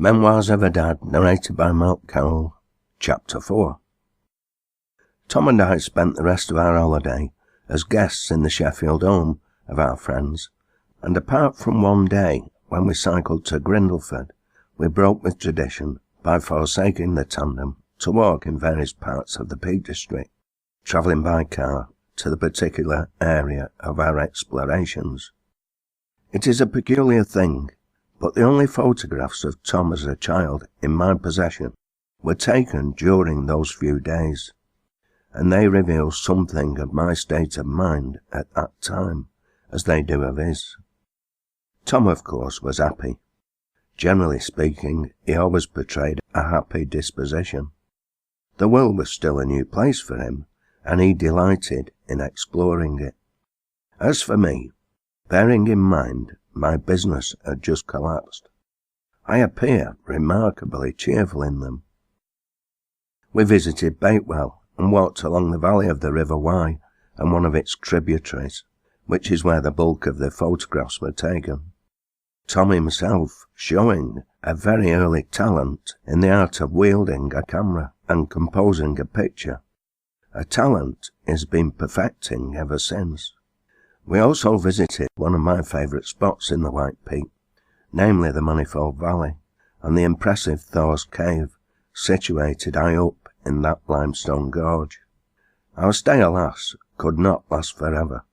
Memoirs of a Dad, narrated by Malc, Cowle, Chapter 4. Tom and I spent the rest of our holiday as guests in the Sheffield home of our friends, and apart from one day when we cycled to Grindleford, we broke with tradition by forsaking the tandem to walk in various parts of the Peak District, travelling by car to the particular area of our explorations. It is a peculiar thing, but the only photographs of Tom as a child in my possession were taken during those few days, and they reveal something of my state of mind at that time, as they do of his. Tom, of course, was happy. Generally speaking, he always portrayed a happy disposition. The world was still a new place for him, and he delighted in exploring it. As for me, bearing in mind my business had just collapsed, I appear remarkably cheerful in them. We visited Bakewell and walked along the valley of the River Wye and one of its tributaries, which is where the bulk of the photographs were taken. Tom himself showing a very early talent in the art of wielding a camera and composing a picture, a talent he has been perfecting ever since. We also visited one of my favourite spots in the White Peak, namely the Manifold Valley, and the impressive Thor's Cave, situated high up in that limestone gorge. Our stay, alas, could not last forever,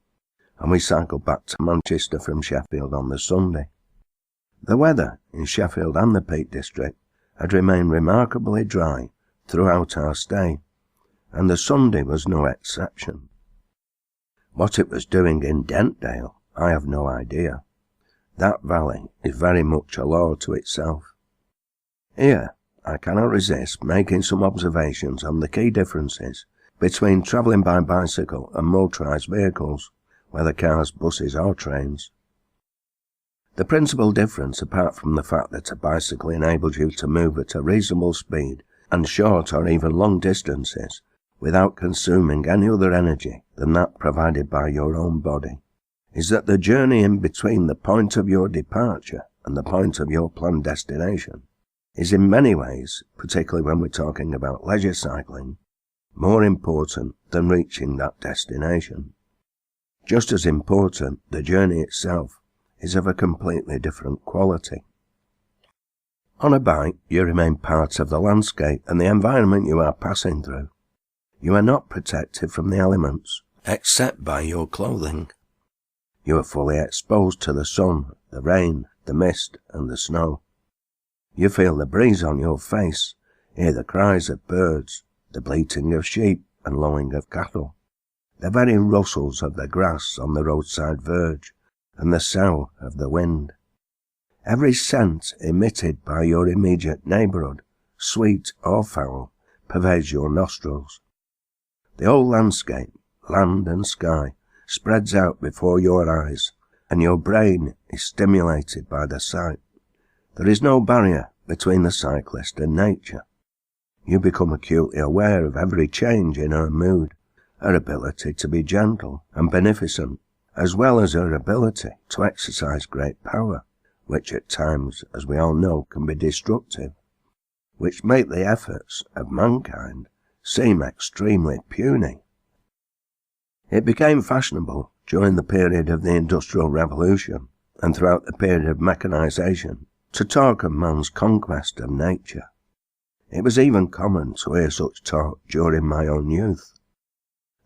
and we cycled back to Manchester from Sheffield on the Sunday. The weather in Sheffield and the Peak District had remained remarkably dry throughout our stay, and the Sunday was no exception. What it was doing in Dentdale, I have no idea. That valley is very much a law to itself. Here, I cannot resist making some observations on the key differences between travelling by bicycle and motorised vehicles, whether cars, buses or trains. The principal difference, apart from the fact that a bicycle enables you to move at a reasonable speed and short or even long distances, without consuming any other energy than that provided by your own body, is that the journey in between the point of your departure and the point of your planned destination is in many ways, particularly when we're talking about leisure cycling, more important than reaching that destination. Just as important, the journey itself is of a completely different quality. On a bike, you remain part of the landscape and the environment you are passing through. You are not protected from the elements, except by your clothing. You are fully exposed to the sun, the rain, the mist, and the snow. You feel the breeze on your face, hear the cries of birds, the bleating of sheep and lowing of cattle, the very rustles of the grass on the roadside verge, and the sough of the wind. Every scent emitted by your immediate neighbourhood, sweet or foul, pervades your nostrils. The whole landscape, land and sky, spreads out before your eyes, and your brain is stimulated by the sight. There is no barrier between the cyclist and nature. You become acutely aware of every change in her mood, her ability to be gentle and beneficent, as well as her ability to exercise great power, which at times, as we all know, can be destructive, which make the efforts of mankind seem extremely puny. It became fashionable during the period of the Industrial Revolution and throughout the period of mechanization to talk of man's conquest of nature. It was even common to hear such talk during my own youth.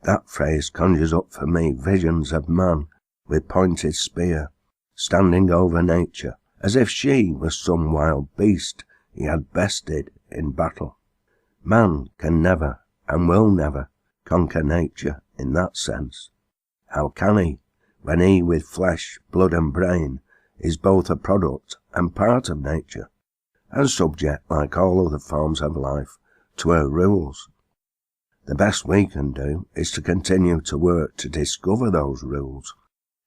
That phrase conjures up for me visions of man with pointed spear, standing over nature as if she was some wild beast he had bested in battle. Man can never, and will never, conquer nature in that sense. How can he, when he with flesh, blood and brain is both a product and part of nature, and subject, like all other forms of life, to her rules? The best we can do is to continue to work to discover those rules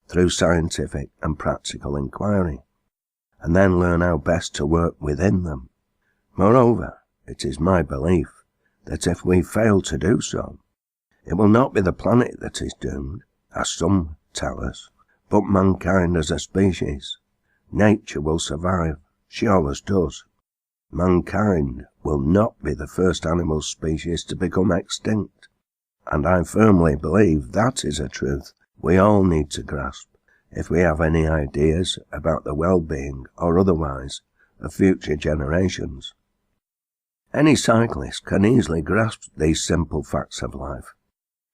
through scientific and practical inquiry, and then learn how best to work within them. Moreover, it is my belief that if we fail to do so, it will not be the planet that is doomed, as some tell us, but mankind as a species. Nature will survive, she always does, mankind will not be the first animal species to become extinct, and I firmly believe that is a truth we all need to grasp if we have any ideas about the well-being or otherwise of future generations. Any cyclist can easily grasp these simple facts of life,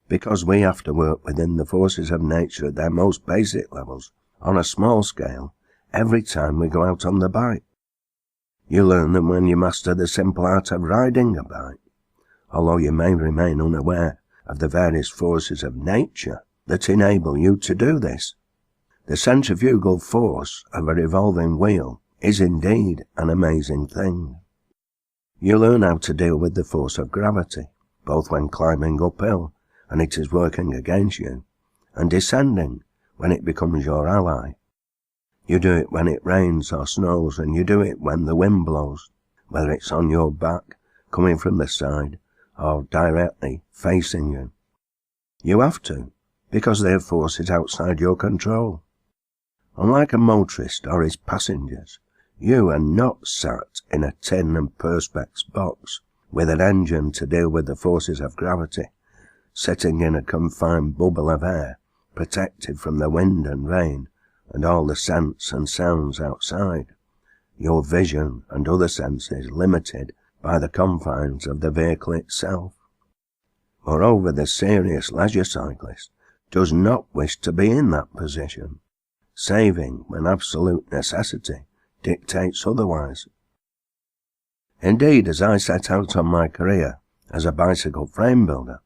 because we have to work within the forces of nature at their most basic levels on a small scale every time we go out on the bike. You learn them when you master the simple art of riding a bike, although you may remain unaware of the various forces of nature that enable you to do this. The centrifugal force of a revolving wheel is indeed an amazing thing. You learn how to deal with the force of gravity, both when climbing uphill and it is working against you, and descending when it becomes your ally. You do it when it rains or snows, and you do it when the wind blows, whether it's on your back, coming from the side, or directly facing you. You have to, because their force is outside your control. Unlike a motorist or his passengers, you are not sat in a tin and perspex box with an engine to deal with the forces of gravity, sitting in a confined bubble of air, protected from the wind and rain and all the scents and sounds outside. Your vision and other senses limited by the confines of the vehicle itself. Moreover, the serious leisure cyclist does not wish to be in that position, saving when absolute necessity dictates otherwise. Indeed, as I set out on my career as a bicycle frame builder,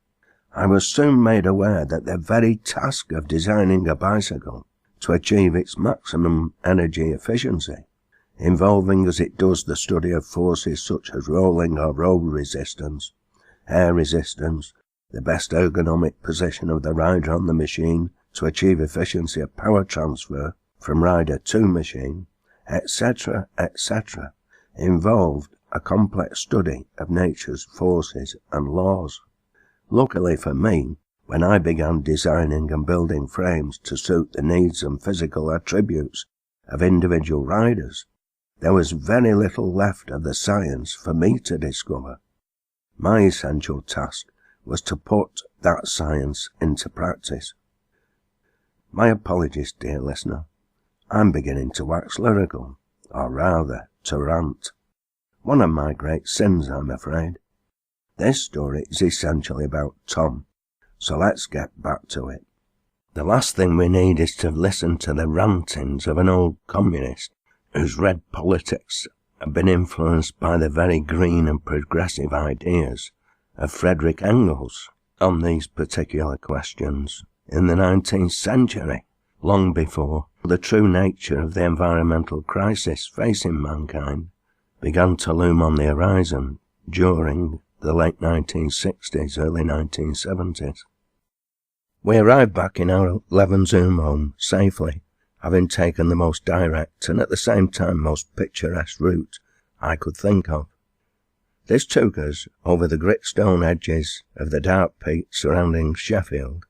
I was soon made aware that the very task of designing a bicycle to achieve its maximum energy efficiency, involving as it does the study of forces such as rolling or road resistance, air resistance, the best ergonomic position of the rider on the machine to achieve efficiency of power transfer from rider to machine, etc., etc., involved a complex study of nature's forces and laws. Luckily for me, when I began designing and building frames to suit the needs and physical attributes of individual riders, there was very little left of the science for me to discover. My essential task was to put that science into practice. My apologies, dear listener. I'm beginning to wax lyrical, or rather, to rant. One of my great sins, I'm afraid. This story is essentially about Tom, so let's get back to it. The last thing we need is to listen to the rantings of an old communist whose red politics have been influenced by the very green and progressive ideas of Friedrich Engels on these particular questions in the 19th century, long before the true nature of the environmental crisis facing mankind began to loom on the horizon during the late 1960s, early 1970s. We arrived back in our Levenshulme home safely, having taken the most direct and at the same time most picturesque route I could think of. This took us over the gritstone edges of the dark peaks surrounding Sheffield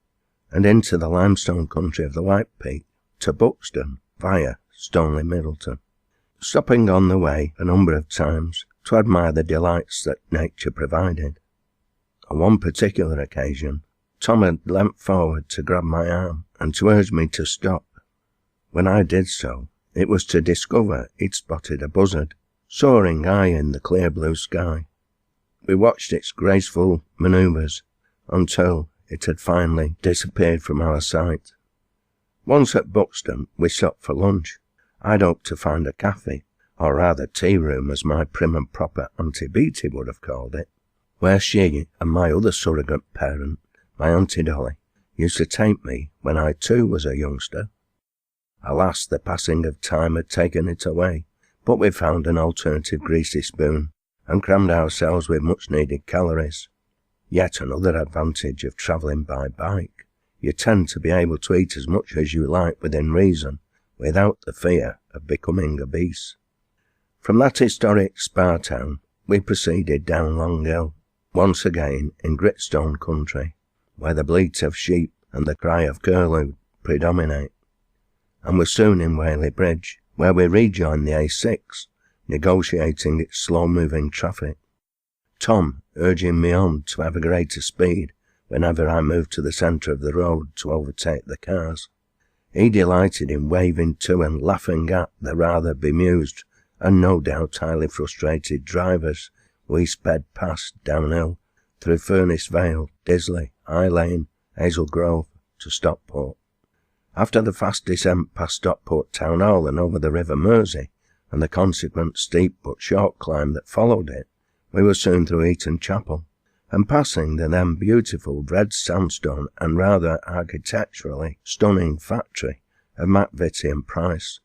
and into the limestone country of the White Peak to Buxton via Stoneleigh Middleton, stopping on the way a number of times to admire the delights that nature provided. On one particular occasion, Tom had leant forward to grab my arm and to urge me to stop. When I did so, it was to discover he'd spotted a buzzard, soaring high in the clear blue sky. We watched its graceful manoeuvres until it had finally disappeared from our sight. Once at Buxton, we stopped for lunch. I'd hoped to find a cafe, or rather tea room as my prim and proper Auntie Beattie would have called it, where she and my other surrogate parent, my Auntie Dolly, used to take me when I too was a youngster. Alas, the passing of time had taken it away, but we found an alternative greasy spoon and crammed ourselves with much-needed calories. Yet another advantage of travelling by bike. You tend to be able to eat as much as you like within reason, without the fear of becoming obese. From that historic spa town, we proceeded down Long Hill, once again in gritstone country, where the bleat of sheep and the cry of curlew predominate, and were soon in Whaley Bridge, where we rejoined the A6, negotiating its slow-moving traffic. Tom urging me on to have a greater speed whenever I moved to the centre of the road to overtake the cars. He delighted in waving to and laughing at the rather bemused and no doubt highly frustrated drivers we sped past downhill through Furnace Vale, Disley, High Lane, Hazel Grove to Stockport. After the fast descent past Stockport Town Hall and over the River Mersey, and the consequent steep but short climb that followed it, we were soon through Eton Chapel, and passing the then beautiful red sandstone and rather architecturally stunning factory of McVitie and Price,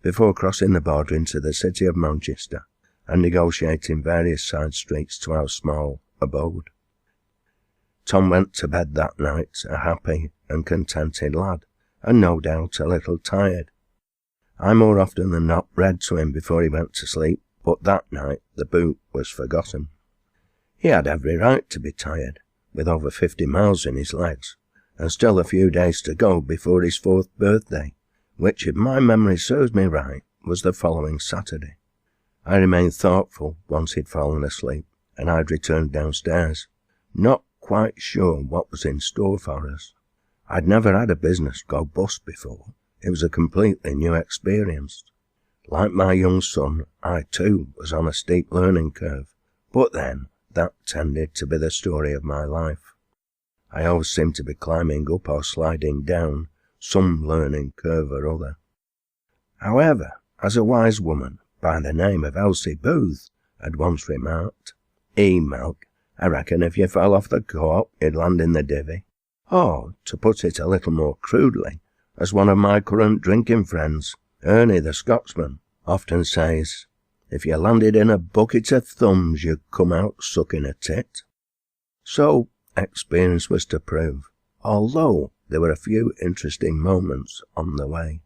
before crossing the border into the city of Manchester and negotiating various side streets to our small abode. Tom went to bed that night a happy and contented lad, and no doubt a little tired. I more often than not read to him before he went to sleep, but that night the boot was forgotten. He had every right to be tired, with over 50 miles in his legs, and still a few days to go before his 4th birthday, which, if my memory serves me right, was the following Saturday. I remained thoughtful once he'd fallen asleep, and I'd returned downstairs, not quite sure what was in store for us. I'd never had a business go bust before. It was a completely new experience. Like my young son, I too was on a steep learning curve, but then that tended to be the story of my life. I always seemed to be climbing up or sliding down some learning curve or other. However, as a wise woman by the name of Elsie Booth had once remarked, Malc, I reckon if you fell off the co-op you'd land in the divvy. Or, to put it a little more crudely, as one of my current drinking friends, Ernie the Scotsman, often says, if you landed in a bucket of thumbs you'd come out sucking a tit. So, experience was to prove, although there were a few interesting moments on the way.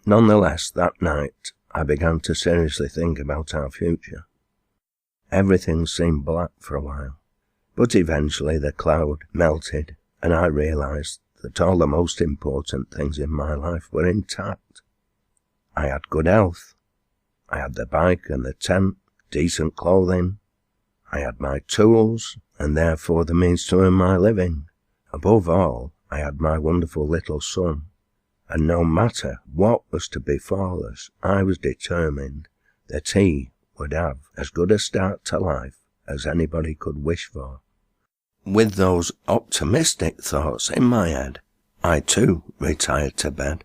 Nonetheless, that night I began to seriously think about our future. Everything seemed black for a while, but eventually the cloud melted and I realised that all the most important things in my life were intact. I had good health. I had the bike and the tent, decent clothing. I had my tools, and therefore the means to earn my living. Above all, I had my wonderful little son, and no matter what was to befall us, I was determined that he would have as good a start to life as anybody could wish for. With those optimistic thoughts in my head, I too retired to bed,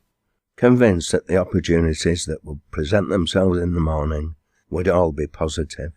convinced that the opportunities that would present themselves in the morning would all be positive.